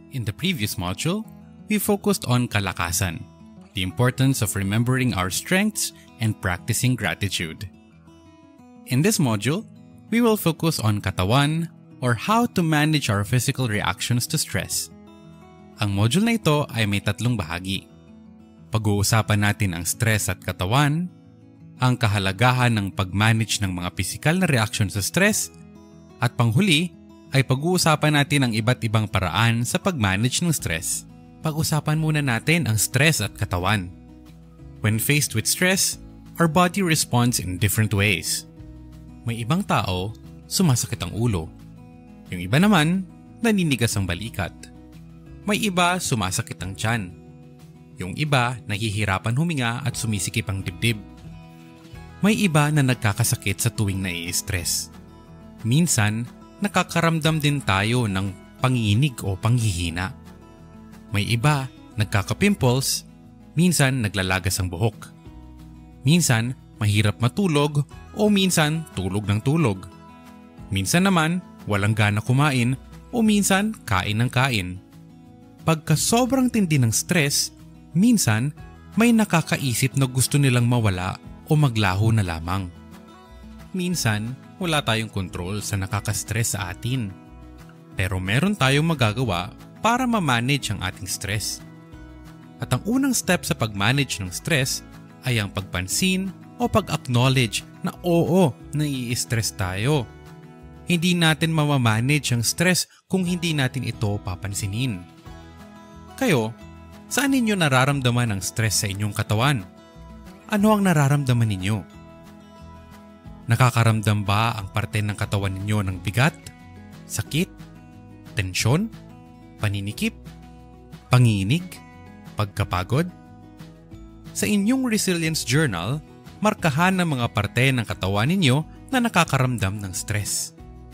In the previous module, we focused on kalakasan, the importance of remembering our strengths and practicing gratitude. In this module, we will focus on katawan or how to manage our physical reactions to stress. Ang module na ito ay may tatlong bahagi. Pag-uusapan natin ang stress at katawan, ang kahalagahan ng pag-manage ng mga pisikal na reaksyon sa stress, at panghuli ay pag-uusapan natin ang iba't ibang paraan sa pag-manage ng stress. Pag-usapan muna natin ang stress at katawan. When faced with stress, our body responds in different ways. May ibang tao, sumasakit ang ulo. Yung iba naman, naninigas ang balikat. May iba, sumasakit ang tiyan. Yung iba, nahihirapan huminga at sumisikip ang dibdib. May iba na nagkakasakit sa tuwing nai-stress. Minsan, nakakaramdam din tayo ng panginginig o panghihina. May iba, nagkaka-pimples, minsan naglalagas ang buhok. Minsan, mahirap matulog o minsan tulog ng tulog. Minsan naman, walang gana kumain o minsan kain ng kain. Pagka sobrang tindi ng stress, minsan may nakakaisip na gusto nilang mawala o maglaho na lamang. Minsan, wala tayong kontrol sa nakaka-stress sa atin. Pero meron tayong magagawa para ma-manage ang ating stress. At ang unang step sa pag-manage ng stress ay ang pagpansin o pag-acknowledge na oo, nai-stress tayo. Hindi natin mamamanage ang stress kung hindi natin ito papansinin. Kayo, saan ninyo nararamdaman ang stress sa inyong katawan? Ano ang nararamdaman ninyo? Nakakaramdam ba ang parte ng katawan ninyo ng bigat, sakit, tensyon, paninikip, panginginig, pagkapagod? Sa inyong resilience journal, markahan ang mga parte ng katawan ninyo na nakakaramdam ng stress.